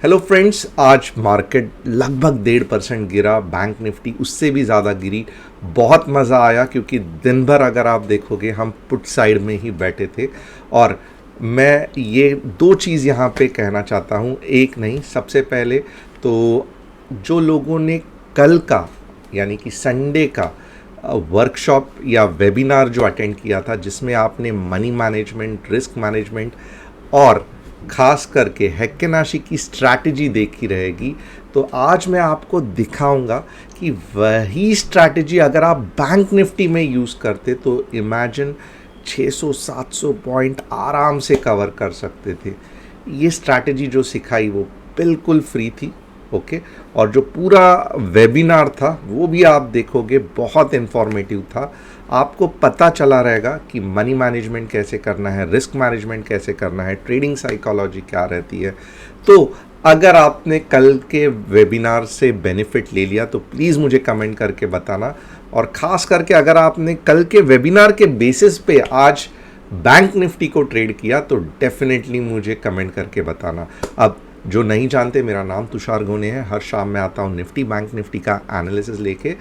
Hello friends, आज market लगभग 1.5% गिरा। बैंक निफ्टी उससे भी ज़्यादा गिरी। बहुत मज़ा आया क्योंकि दिन भर अगर आप देखोगे हम पुट साइड में ही बैठे थे। और मैं ये दो चीज़ यहाँ पे कहना चाहता हूँ, एक नहीं, सबसे पहले तो जो लोगों ने कल का यानी कि संडे का वर्कशॉप या वेबिनार जो अटेंड किया था, जिसमें आपने मनी मैनेजमेंट, रिस्क मैनेजमेंट और खास करके हेक्केनाशी की स्ट्रैटेजी देखी रहेगी, तो आज मैं आपको दिखाऊंगा कि वही स्ट्रैटेजी अगर आप बैंक निफ्टी में यूज़ करते तो इमेजिन 600-700 पॉइंट आराम से कवर कर सकते थे। ये स्ट्रैटेजी जो सिखाई वो बिल्कुल फ्री थी। ओके, और जो पूरा वेबिनार था वो भी आप देखोगे, बहुत इन्फॉर्मेटिव था। आपको पता चला रहेगा कि मनी मैनेजमेंट कैसे करना है, रिस्क मैनेजमेंट कैसे करना है, ट्रेडिंग साइकोलॉजी क्या रहती है। तो अगर आपने कल के वेबिनार से बेनिफिट ले लिया तो प्लीज़ मुझे कमेंट करके बताना। और ख़ास करके अगर आपने कल के वेबिनार के बेसिस पे आज बैंक निफ्टी को ट्रेड किया तो डेफिनेटली मुझे कमेंट करके बताना। अब जो नहीं जानते, मेरा नाम तुषार गोने है। हर शाम मैं आता हूँ निफ्टी बैंक निफ्टी का एनालिसिस लेके।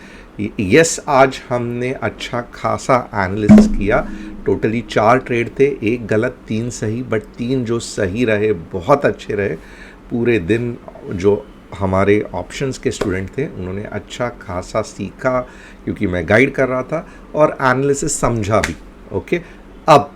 यस, आज हमने अच्छा खासा एनालिसिस किया। टोटली 4 ट्रेड थे, एक गलत 3 सही, बट 3 जो सही रहे बहुत अच्छे रहे। पूरे दिन जो हमारे ऑप्शंस के स्टूडेंट थे उन्होंने अच्छा खासा सीखा क्योंकि मैं गाइड कर रहा था और एनालिसिस समझा भी। ओके, अब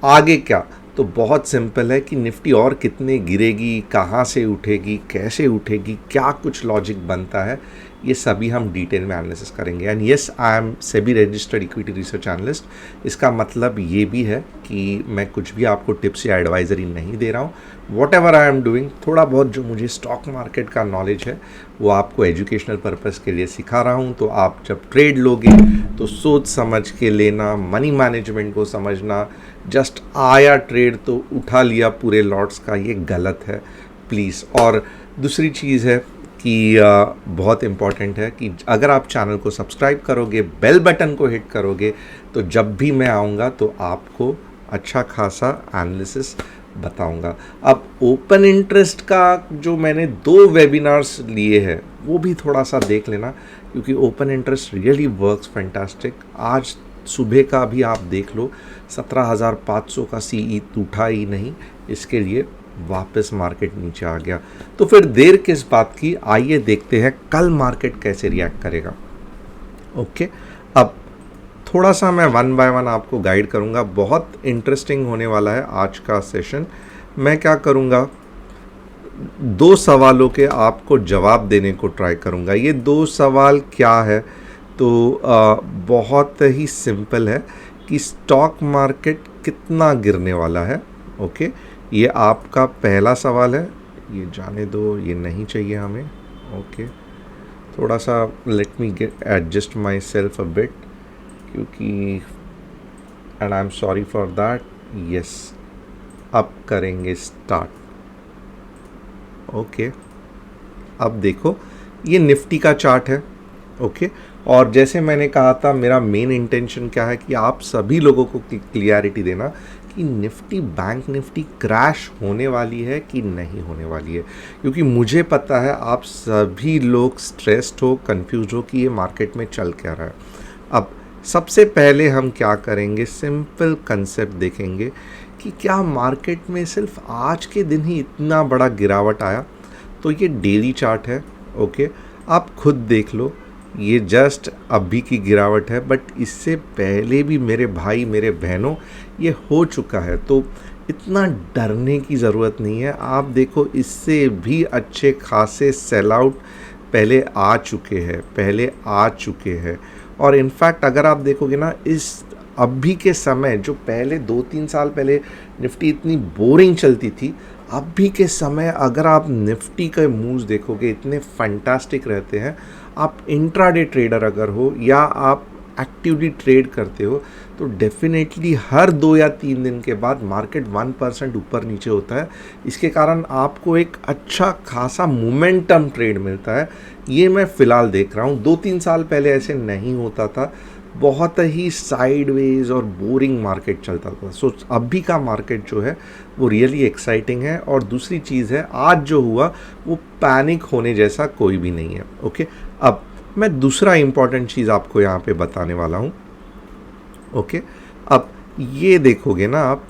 आगे क्या, तो बहुत सिंपल है कि निफ्टी और कितने गिरेगी, कहाँ से उठेगी, कैसे उठेगी, क्या कुछ लॉजिक बनता है, ये सभी हम डिटेल में एनालिसिस करेंगे। And yes, I am SEBI registered equity research analyst. इसका मतलब ये भी है कि मैं कुछ भी आपको टिप्स या एडवाइजरी नहीं दे रहा हूँ। What ever I am doing, थोड़ा बहुत जो मुझे स्टॉक मार्केट का नॉलेज है वो आपको एजुकेशनल पर्पज़ के लिए सिखा रहा हूँ। तो आप जब ट्रेड लोगे तो सोच समझ के लेना, मनी मैनेजमेंट को समझना। जस्ट आया ट्रेड तो उठा लिया पूरे लॉट्स का, ये गलत है प्लीज़। और दूसरी चीज़ है कि बहुत इम्पॉर्टेंट है कि अगर आप चैनल को सब्सक्राइब करोगे, बेल बटन को हिट करोगे, तो जब भी मैं आऊँगा तो आपको अच्छा खासा एनालिसिस बताऊंगा। अब ओपन इंटरेस्ट का जो मैंने 2 वेबिनार्स लिए हैं वो भी थोड़ा सा देख लेना, क्योंकि open interest really works fantastic. आज सुबह का भी आप देख लो, 17,500 का सीई टूटा ही नहीं, इसके लिए वापस मार्केट नीचे आ गया। तो फिर देर किस बात की, आइए देखते हैं कल मार्केट कैसे रिएक्ट करेगा। ओके, अब थोड़ा सा मैं वन बाय वन आपको गाइड करूंगा। बहुत इंटरेस्टिंग होने वाला है आज का सेशन। मैं क्या करूंगा, 2 सवालों के आपको जवाब देने को ट्राई करूंगा। ये 2 सवाल क्या है, तो बहुत ही सिंपल है कि स्टॉक मार्केट कितना गिरने वाला है। ओके, ये आपका पहला सवाल है। ये जाने दो, ये नहीं चाहिए हमें। ओके, थोड़ा सा let me adjust myself a bit, क्योंकि and I am sorry for that. Yes, अब करेंगे स्टार्ट। ओके, अब देखो ये निफ्टी का चार्ट है। ओके, और जैसे मैंने कहा था, मेरा मेन इंटेंशन क्या है कि आप सभी लोगों को क्लियरिटी देना कि निफ्टी बैंक निफ्टी क्रैश होने वाली है कि नहीं होने वाली है, क्योंकि मुझे पता है आप सभी लोग स्ट्रेस्ड हो, कंफ्यूज हो कि ये मार्केट में चल क्या रहा है। अब सबसे पहले हम क्या करेंगे, सिंपल कंसेप्ट देखेंगे कि क्या मार्केट में सिर्फ आज के दिन ही इतना बड़ा गिरावट आया। तो ये डेली चार्ट है। ओके, आप खुद देख लो, ये जस्ट अभी की गिरावट है, बट इससे पहले भी मेरे भाई मेरे बहनों ये हो चुका है। तो इतना डरने की ज़रूरत नहीं है। आप देखो, इससे भी अच्छे खासे सेल आउट पहले आ चुके हैं। और इनफैक्ट अगर आप देखोगे ना, इस अभी के समय जो पहले 2-3 साल पहले निफ्टी इतनी बोरिंग चलती थी, अभी के समय अगर आप निफ्टी के मूव्स देखोगे इतने फैंटास्टिक रहते हैं। आप इंट्राडे ट्रेडर अगर हो या आप एक्टिवली ट्रेड करते हो तो डेफिनेटली हर 2 या 3 दिन के बाद मार्केट 1% ऊपर नीचे होता है। इसके कारण आपको एक अच्छा खासा मोमेंटम ट्रेड मिलता है। ये मैं फ़िलहाल देख रहा हूँ, 2-3 साल पहले ऐसे नहीं होता था। बहुत ही साइडवेज और बोरिंग मार्केट चलता था। सो अभी का मार्केट जो है वो रियली एक्साइटिंग है। और दूसरी चीज़ है, आज जो हुआ वो पैनिक होने जैसा कोई भी नहीं है। ओके, अब मैं दूसरा इम्पॉर्टेंट चीज़ आपको यहाँ पे बताने वाला हूँ। ओके, अब ये देखोगे ना आप,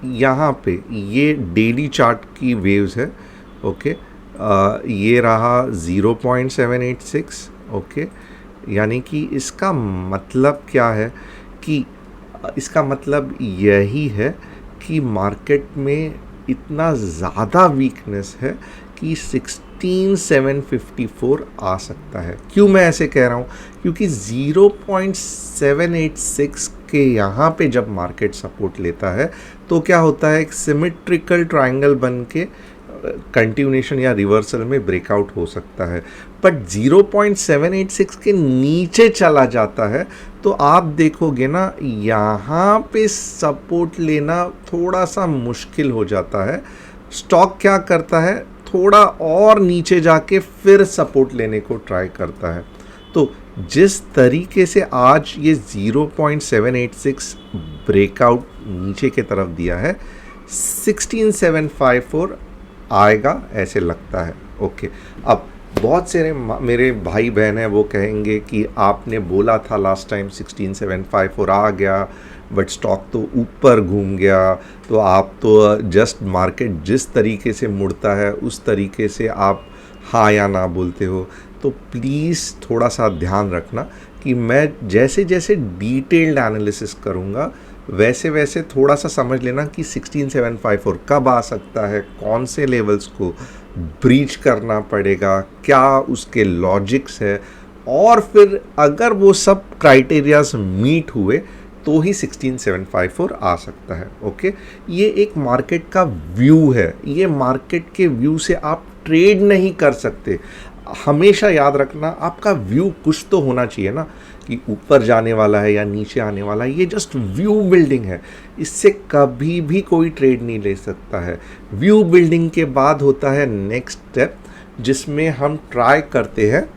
यहाँ पे ये डेली चार्ट की वेव्स है। ओके, ये रहा 0.786। ओके, यानी कि इसका मतलब क्या है कि इसका मतलब यही है कि मार्केट में इतना ज़्यादा वीकनेस है कि 16,754 आ सकता है। क्यों मैं ऐसे कह रहा हूँ? क्योंकि 0.786 के यहाँ पे जब मार्केट सपोर्ट लेता है तो क्या होता है, एक सिमेट्रिकल ट्रायंगल बन के कंटिन्यूएशन या रिवर्सल में ब्रेकआउट हो सकता है। बट 0.786 के नीचे चला जाता है तो आप देखोगे ना, यहाँ पे सपोर्ट लेना थोड़ा सा मुश्किल हो जाता है। स्टॉक क्या करता है, थोड़ा और नीचे जाके फिर सपोर्ट लेने को ट्राई करता है। तो जिस तरीके से आज ये 0.786 ब्रेकआउट नीचे के तरफ दिया है, 16,754 आएगा ऐसे लगता है। ओके, अब बहुत से मेरे भाई बहन हैं वो कहेंगे कि आपने बोला था लास्ट टाइम 16,754 आ गया, बट स्टॉक तो ऊपर घूम गया, तो आप तो जस्ट मार्केट जिस तरीके से मुड़ता है उस तरीके से आप हाँ या ना बोलते हो। तो प्लीज़ थोड़ा सा ध्यान रखना कि मैं जैसे जैसे डिटेल्ड एनालिसिस करूँगा वैसे वैसे थोड़ा सा समझ लेना कि 16,754 कब आ सकता है, कौन से लेवल्स को ब्रीच करना पड़ेगा, क्या उसके लॉजिक्स है, और फिर अगर वो सब क्राइटेरियाज मीट हुए तो ही 16,754 आ सकता है। ओके, ये एक मार्केट का व्यू है, ये मार्केट के व्यू से आप ट्रेड नहीं कर सकते। हमेशा याद रखना, आपका व्यू कुछ तो होना चाहिए ना, कि ऊपर जाने वाला है या नीचे आने वाला है। ये जस्ट व्यू बिल्डिंग है, इससे कभी भी कोई ट्रेड नहीं ले सकता है। व्यू बिल्डिंग के बाद होता है नेक्स्ट स्टेप, जिसमें हम ट्राई करते हैं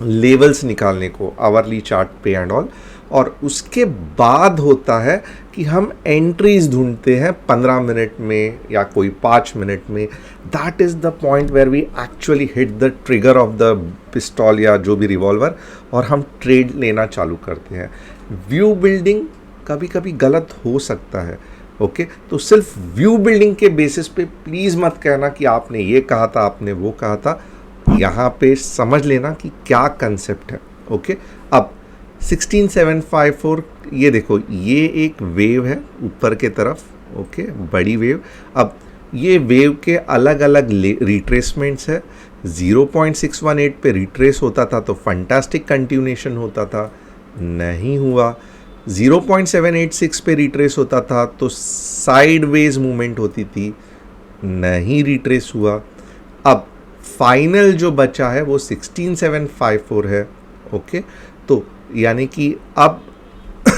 लेवल्स निकालने को आवरली चार्ट पे एंड ऑल, और उसके बाद होता है कि हम एंट्रीज ढूंढते हैं 15 मिनट में या कोई 5 मिनट में। That is the point where we actually hit the trigger of the pistol या जो भी रिवॉल्वर, और हम ट्रेड लेना चालू करते हैं। व्यू बिल्डिंग कभी कभी गलत हो सकता है। ओके, तो सिर्फ व्यू बिल्डिंग के बेसिस पे प्लीज़ मत कहना कि आपने ये कहा था, आपने वो कहा था। यहाँ पे समझ लेना कि क्या कंसेप्ट है। ओके, अब 16,754 ये देखो, ये एक वेव है ऊपर के तरफ। ओके, बड़ी वेव। अब ये वेव के अलग अलग रिट्रेसमेंट्स है। 0.618 पे रिट्रेस होता था तो फंटास्टिक कंटिन्यूएशन होता था, नहीं हुआ। 0.786 पे रिट्रेस होता था तो साइडवेज मूवमेंट होती थी, नहीं रिट्रेस हुआ। अब फाइनल जो बचा है वो 16,754 है। ओके, तो यानी कि अब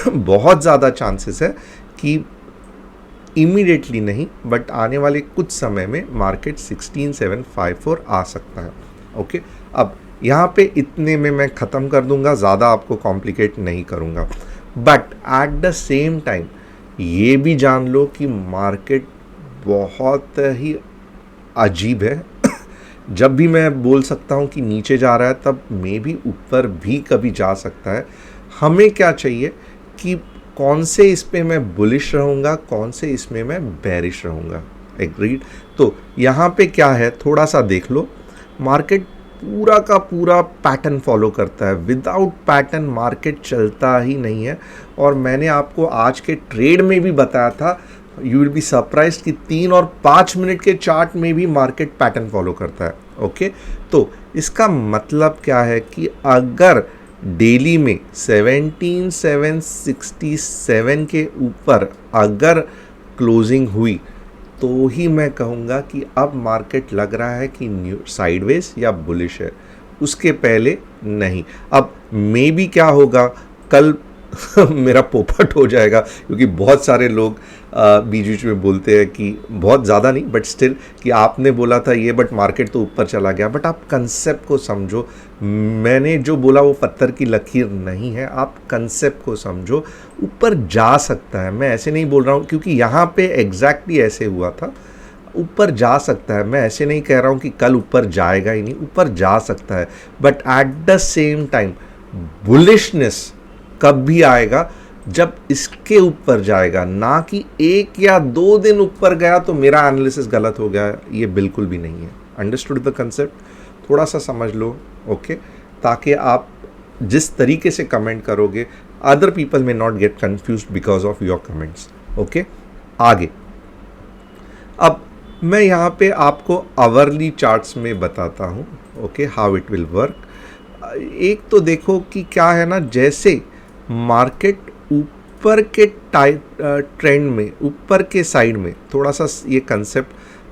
बहुत ज़्यादा चांसेस है कि इमीडिएटली नहीं, बट आने वाले कुछ समय में मार्केट 16,754 आ सकता है। ओके, अब यहाँ पे इतने में मैं ख़त्म कर दूंगा, ज़्यादा आपको कॉम्प्लिकेट नहीं करूँगा। But at the same time ये भी जान लो कि मार्केट बहुत ही अजीब है। जब भी मैं बोल सकता हूँ कि नीचे जा रहा है, तब मे भी ऊपर भी कभी जा सकता है। हमें क्या चाहिए कि कौन से इस पे मैं बुलिश रहूँगा, कौन से इसमें मैं बेरिश रहूँगा। एग्रीड। तो यहाँ पे क्या है, थोड़ा सा देख लो। मार्केट पूरा का पूरा पैटर्न फॉलो करता है, विदाउट पैटर्न मार्केट चलता ही नहीं है। और मैंने आपको आज के ट्रेड में भी बताया था, यू विल बी सरप्राइज्ड कि 3 और 5 मिनट के चार्ट में भी मार्केट पैटर्न फॉलो करता है। ओके, तो इसका मतलब क्या है कि अगर डेली में 17,767 के ऊपर अगर क्लोजिंग हुई तो ही मैं कहूँगा कि अब मार्केट लग रहा है कि न्यू साइडवेज या बुलिश है, उसके पहले नहीं। अब मे बी क्या होगा, कल मेरा पोपट हो जाएगा, क्योंकि बहुत सारे लोग बीच बीच में बोलते हैं कि बहुत ज़्यादा नहीं बट स्टिल कि आपने बोला था ये बट मार्केट तो ऊपर चला गया। बट आप कंसेप्ट को समझो, मैंने जो बोला वो पत्थर की लकीर नहीं है, आप कंसेप्ट को समझो। ऊपर जा सकता है, मैं ऐसे नहीं बोल रहा हूँ क्योंकि यहाँ पे एग्जैक्टली ऐसे हुआ था, ऊपर जा सकता है। मैं ऐसे नहीं कह रहा हूँ कि कल ऊपर जाएगा ही नहीं, ऊपर जा सकता है। But at the same time bullishness कब भी आएगा जब इसके ऊपर जाएगा, ना कि 1 या 2 दिन ऊपर गया तो मेरा एनालिसिस गलत हो गया, ये बिल्कुल भी नहीं है। Understood the concept? थोड़ा सा समझ लो, ओके, ताकि आप जिस तरीके से कमेंट करोगे अदर पीपल में not gate confused because of your comments. Okay, आगे अब मैं यहाँ पे आपको आवरली चार्ट्स में बताता हूँ, okay, how it will work. एक तो देखो कि क्या है ना, जैसे मार्केट ऊपर के ट्रेंड में, ऊपर के साइड में, थोड़ा सा ये कंसेप्ट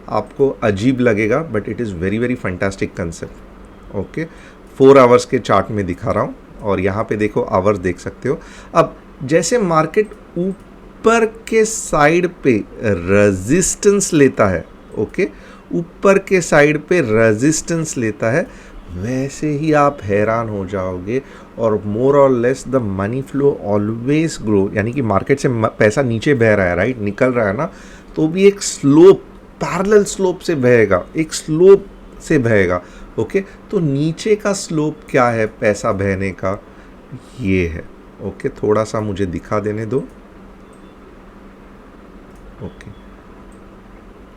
आपको अजीब लगेगा but it is very very fantastic concept. Okay, 4 hours के चार्ट में दिखा रहा हूँ और यहाँ पे देखो आवर्स देख सकते हो। अब जैसे मार्केट ऊपर के साइड पे रेजिस्टेंस लेता है, ओके, ऊपर के साइड पे रेजिस्टेंस लेता है, वैसे ही आप हैरान हो जाओगे और मोर और less the money flow always grow. यानी कि मार्केट से पैसा नीचे बह रहा है, राइट, निकल रहा है ना, तो भी एक स्लोप, पैरेलल स्लोप से बहेगा, एक स्लोप से बहेगा। ओके, तो नीचे का स्लोप क्या है पैसा बहने का, ये है। ओके, थोड़ा सा मुझे दिखा देने दो। Okay,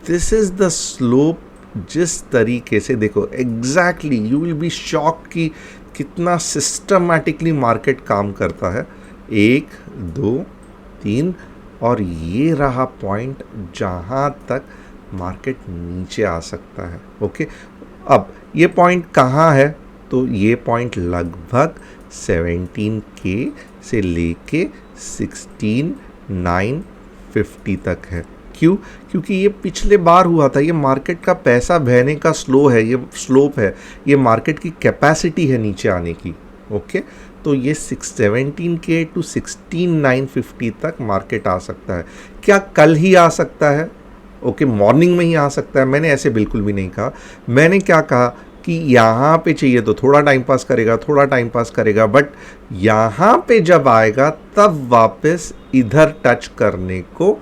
this is the slope. जिस तरीके से देखो exactly, you will be shock कि कितना सिस्टमैटिकली मार्केट काम करता है। 1 2 3 और ये रहा पॉइंट जहाँ तक मार्केट नीचे आ सकता है। ओके, अब ये पॉइंट कहाँ है, तो ये पॉइंट लगभग 17K से लेके 16,950 तक है। क्यों? क्योंकि ये पिछले बार हुआ था, ये मार्केट का पैसा बहने का ये स्लोप है, ये मार्केट की कैपेसिटी है नीचे आने की। ओके, तो ये 17K टू 16,950 तक मार्केट आ सकता है। क्या कल ही आ सकता है? ओके, मॉर्निंग में ही आ सकता है? मैंने ऐसे बिल्कुल भी नहीं कहा। मैंने क्या कहा कि यहाँ पे चाहिए तो थोड़ा टाइम पास करेगा, थोड़ा टाइम पास करेगा, बट यहाँ पे जब आएगा तब वापस इधर टच करने को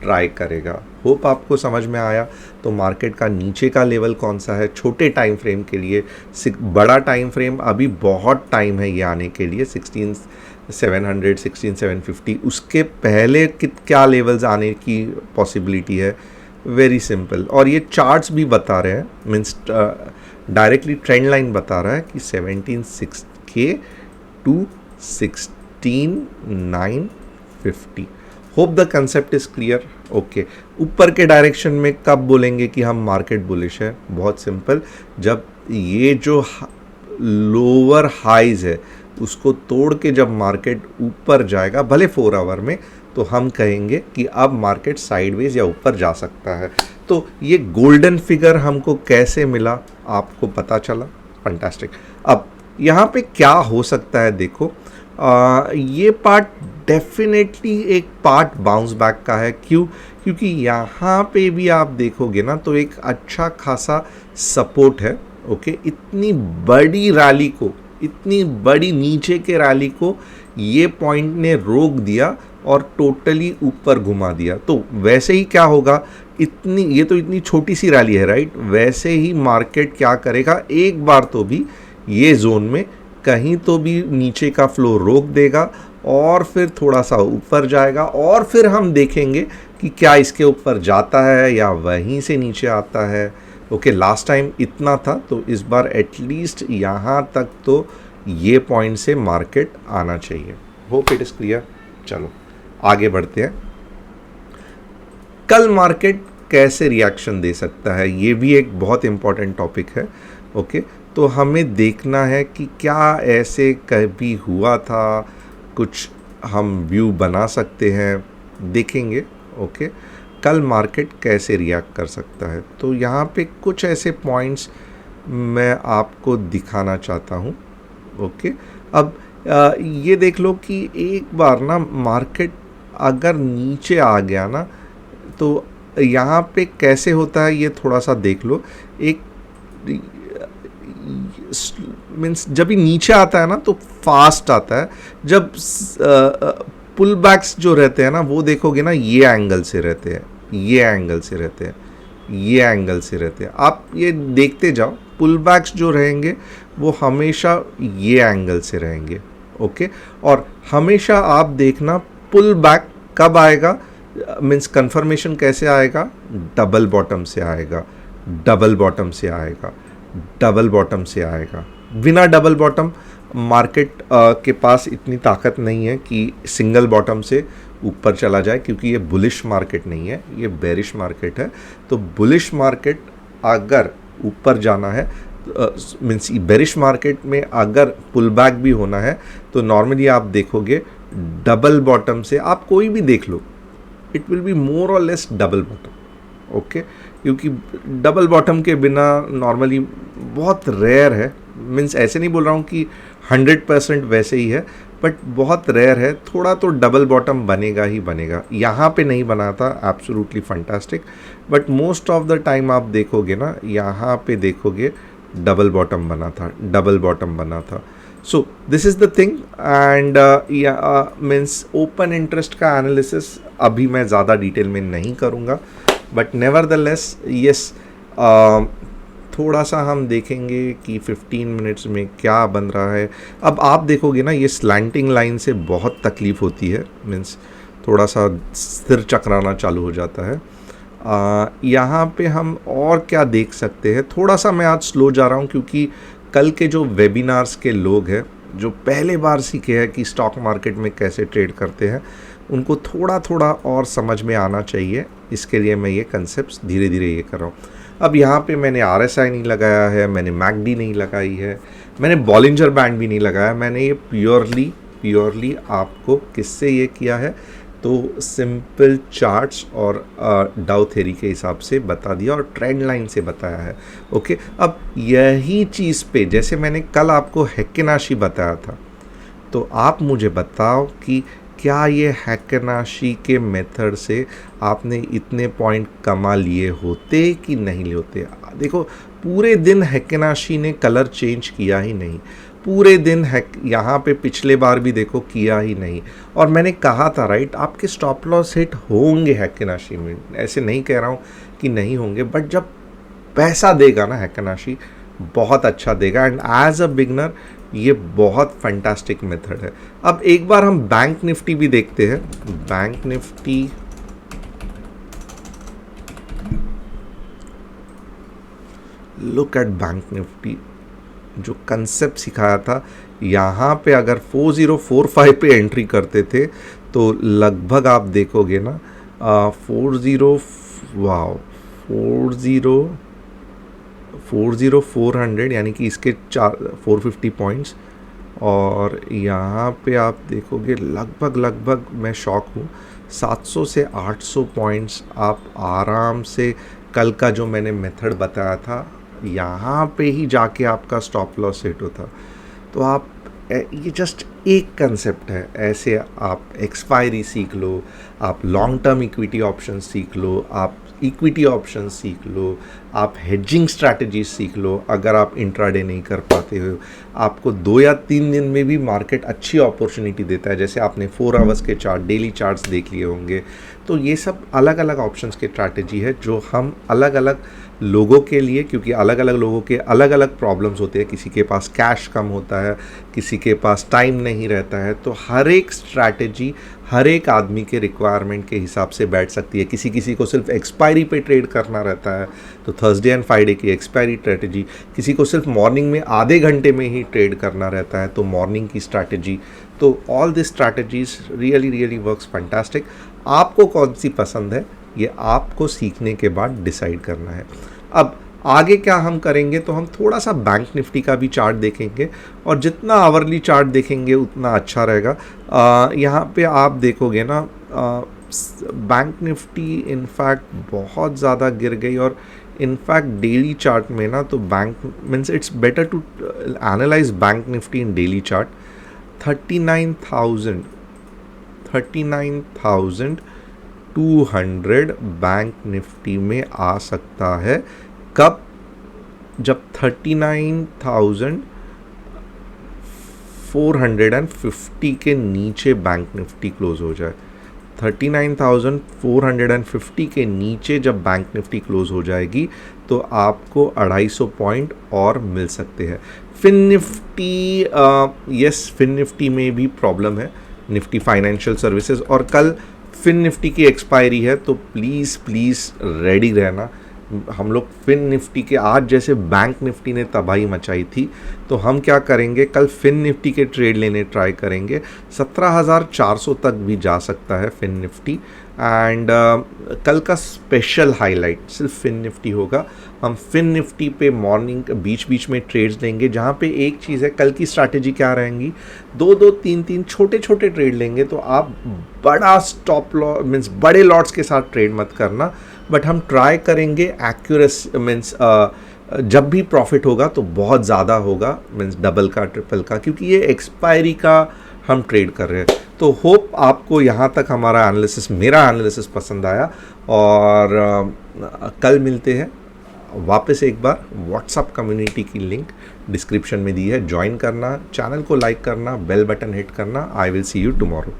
ट्राई करेगा। होप आपको समझ में आया। तो मार्केट का नीचे का लेवल कौन सा है छोटे टाइम फ्रेम के लिए, बड़ा टाइम फ्रेम अभी बहुत टाइम है ये आने के लिए, 16,700 16,750, उसके पहले क्या लेवल्स आने की पॉसिबिलिटी है? वेरी सिंपल, और ये चार्ट्स भी बता रहे हैं, मीन्स डायरेक्टली ट्रेंड लाइन बता रहा है कि 17,600 to 16,950। Hope the concept is clear. Okay, ऊपर के डायरेक्शन में कब बोलेंगे कि हम मार्केट बुलिश है? बहुत सिंपल, जब ये जो लोअर हाइज है उसको तोड़ के जब मार्केट ऊपर जाएगा, भले 4 आवर में, तो हम कहेंगे कि अब मार्केट साइडवेज या ऊपर जा सकता है। तो ये गोल्डन फिगर हमको कैसे मिला, आपको पता चला? फंटास्टिक। अब यहाँ पे क्या हो सकता है, देखो ये पार्ट डेफिनेटली एक पार्ट बाउंस बैक का है। क्यों? क्योंकि यहाँ पे भी आप देखोगे ना तो एक अच्छा खासा सपोर्ट है। ओके, इतनी बड़ी रैली को, इतनी बड़ी नीचे के रैली को ये पॉइंट ने रोक दिया और टोटली ऊपर घुमा दिया। तो वैसे ही क्या होगा, ये तो इतनी छोटी सी रैली है, राइट, वैसे ही मार्केट क्या करेगा, एक बार तो भी ये जोन में कहीं तो भी नीचे का फ्लो रोक देगा और फिर थोड़ा सा ऊपर जाएगा, और फिर हम देखेंगे कि क्या इसके ऊपर जाता है या वहीं से नीचे आता है। ओके, लास्ट टाइम इतना था, तो इस बार एटलीस्ट यहाँ तक तो ये पॉइंट से मार्केट आना चाहिए। Hope it is clear. चलो आगे बढ़ते हैं। कल मार्केट कैसे रिएक्शन दे सकता है, ये भी एक बहुत इंपॉर्टेंट टॉपिक है। ओके, तो हमें देखना है कि क्या ऐसे कभी हुआ था, कुछ हम व्यू बना सकते हैं, देखेंगे। ओके, कल मार्केट कैसे रिएक्ट कर सकता है। तो यहाँ पे कुछ ऐसे पॉइंट्स मैं आपको दिखाना चाहता हूँ। ओके, अब ये देख लो कि एक बार ना मार्केट अगर नीचे आ गया ना, तो यहाँ पे कैसे होता है ये थोड़ा सा देख लो। एक मीन्स जब भी नीचे आता है ना तो फास्ट आता है। जब पुल बैक्स जो रहते हैं ना, वो देखोगे ना ये एंगल से रहते हैं, ये एंगल से रहते हैं, ये एंगल से रहते हैं। आप ये देखते जाओ, पुल बैक्स जो रहेंगे वो हमेशा ये एंगल से रहेंगे। ओके, और हमेशा आप देखना पुल बैक कब आएगा, मीन्स कंफर्मेशन कैसे आएगा, डबल बॉटम से आएगा, डबल बॉटम से आएगा, डबल बॉटम से आएगा। बिना डबल बॉटम मार्केट के पास इतनी ताकत नहीं है कि सिंगल बॉटम से ऊपर चला जाए, क्योंकि ये बुलिश मार्केट नहीं है, ये बेरिश मार्केट है। तो बुलिश मार्केट अगर ऊपर जाना है, मीन्स बेरिश मार्केट में अगर पुल बैक भी होना है, तो नॉर्मली आप देखोगे डबल बॉटम से, आप कोई भी देख लो, इट विल बी मोर और लेस डबल बॉटम। ओके, क्योंकि डबल बॉटम के बिना नॉर्मली बहुत रेयर है, मीन्स ऐसे नहीं बोल रहा हूँ कि 100% वैसे ही है, बट बहुत रेयर है, थोड़ा तो डबल बॉटम बनेगा ही बनेगा। यहाँ पे नहीं बना था, absolutely fantastic, but most of the time आप देखोगे ना, यहाँ पे देखोगे डबल बॉटम बना था, डबल बॉटम बना था। So this is the thing, and means open interest का एनालिसिस अभी मैं ज़्यादा डिटेल में नहीं करूँगा, बट नेवरदलेस यस, थोड़ा सा हम देखेंगे कि 15 मिनट्स में क्या बन रहा है। अब आप देखोगे ना, ये स्लैंटिंग लाइन से बहुत तकलीफ़ होती है, मीन्स थोड़ा सा सिर चकराना चालू हो जाता है। यहाँ पे हम और क्या देख सकते हैं, थोड़ा सा मैं आज स्लो जा रहा हूँ क्योंकि कल के जो वेबिनार्स के लोग हैं, जो पहले बार सीखे हैं कि स्टॉक मार्केट में कैसे ट्रेड करते हैं, उनको थोड़ा थोड़ा और समझ में आना चाहिए। इसके लिए मैं ये कंसेप्ट धीरे धीरे ये कर रहा हूँ। अब यहाँ पे मैंने RSI नहीं लगाया है, मैंने MACD नहीं लगाई है, मैंने बॉलिंजर बैंड भी नहीं लगाया। मैंने ये प्योरली आपको किससे ये किया है, तो सिंपल चार्ट्स और डाउ थ्योरी के हिसाब से बता दिया और ट्रेंड लाइन से बताया है। ओके, अब यही चीज़ पे जैसे मैंने कल आपको हेक्केनाशी बताया था, तो आप मुझे बताओ कि क्या ये हेक्केनाशी के मेथड से आपने इतने पॉइंट कमा लिए होते कि नहीं लिए होते। देखो, पूरे दिन हेक्केनाशी ने कलर चेंज किया ही नहीं, पूरे दिन यहाँ पे पिछले बार भी देखो किया ही नहीं। और मैंने कहा था राइट, आपके स्टॉप लॉस हिट होंगे हेक्केनाशी में, ऐसे नहीं कह रहा हूँ कि नहीं होंगे, बट जब पैसा देगा ना हेक्केनाशी, बहुत अच्छा देगा। एंड एज अ बिगनर ये बहुत फैंटास्टिक मेथड है। अब एक बार हम बैंक निफ्टी भी देखते हैं। Bank Nifty look at bank Nifty, जो कंसेप्ट सिखाया था, यहाँ पे अगर 4045 पे एंट्री करते थे तो लगभग आप देखोगे ना 400 यानी कि इसके 450 पॉइंट्स, और यहाँ पे आप देखोगे लगभग मैं शॉक हूँ, 700 से 800 पॉइंट्स आप आराम से, कल का जो मैंने मेथड बताया था, यहाँ पे ही जाके आपका स्टॉप लॉस हिट होता। तो आप ये जस्ट एक कंसेप्ट है, ऐसे आप एक्सपायरी सीख लो, आप लॉन्ग टर्म इक्विटी ऑप्शन सीख लो, आप इक्विटी ऑप्शन सीख लो, आप हेजिंग स्ट्रैटेजी सीख लो। अगर आप इंट्राडे नहीं कर पाते हो, आपको 2 या 3 दिन में भी मार्केट अच्छी अपॉर्चुनिटी देता है, जैसे आपने 4 आवर्स के चार्ट, डेली चार्ट्स देख लिए होंगे। तो ये सब अलग अलग ऑप्शंस की स्ट्रैटेजी है जो हम अलग अलग लोगों के लिए, क्योंकि अलग अलग लोगों के अलग अलग प्रॉब्लम्स होते हैं, किसी के पास कैश कम होता है, किसी के पास टाइम नहीं रहता है, तो हर एक स्ट्रैटेजी हर एक आदमी के रिक्वायरमेंट के हिसाब से बैठ सकती है। किसी को सिर्फ एक्सपायरी पे ट्रेड करना रहता है तो थर्सडे एंड फ्राइडे की एक्सपायरी स्ट्रैटेजी, किसी को सिर्फ मॉर्निंग में आधे घंटे में ही ट्रेड करना रहता है तो मॉर्निंग की स्ट्रैटेजी। तो all this strategies really works fantastic. आपको कौन सी पसंद है ये आपको सीखने के बाद डिसाइड करना है। अब आगे क्या हम करेंगे, तो हम थोड़ा सा बैंक निफ्टी का भी चार्ट देखेंगे, और जितना आवरली चार्ट देखेंगे उतना अच्छा रहेगा। यहाँ पे आप देखोगे ना, बैंक निफ्टी इनफैक्ट बहुत ज़्यादा गिर गई, और इनफैक्ट डेली चार्ट में ना, तो bank means it's better to analyse Bank Nifty in daily chart. 39,200 Bank Nifty में आ सकता है। कब? जब 39,450 के नीचे बैंक निफ्टी क्लोज हो जाए। 39,450 के नीचे जब बैंक निफ्टी क्लोज हो जाएगी तो आपको 250 पॉइंट और मिल सकते हैं। Fin Nifty, yes, Fin Nifty में भी प्रॉब्लम है, निफ्टी फाइनेंशियल सर्विसेज, और कल फिन निफ्टी की एक्सपायरी है, तो प्लीज़ रेडी रहना। हम लोग फिन निफ्टी के, आज जैसे बैंक निफ्टी ने तबाही मचाई थी, तो हम क्या करेंगे, कल फिन निफ्टी के ट्रेड लेने ट्राई करेंगे। 17,400 तक भी जा सकता है फिन निफ्टी। एंड कल का स्पेशल हाईलाइट सिर्फ फिन निफ्टी होगा। हम फिन निफ्टी पे मॉर्निंग बीच बीच में ट्रेड्स लेंगे, जहाँ पे एक चीज़ है, कल की स्ट्रैटेजी क्या रहेंगी, 2-2, 3-3 छोटे छोटे ट्रेड लेंगे। तो आप बड़ा स्टॉप लॉस मीन्स बड़े लॉट्स के साथ ट्रेड मत करना, बट हम ट्राई करेंगे एक्यूरेस मीन्स जब भी प्रॉफिट होगा तो बहुत ज़्यादा होगा, मीन्स डबल का, ट्रिपल का, क्योंकि ये एक्सपायरी का हम ट्रेड कर रहे हैं। तो होप आपको यहाँ तक हमारा एनालिसिस, मेरा एनालिसिस पसंद आया। और कल मिलते हैं वापस। एक बार व्हाट्सअप कम्युनिटी की लिंक डिस्क्रिप्शन में दी है, ज्वाइन करना, चैनल को लाइक करना, बेल बटन हिट करना। I will see you tomorrow.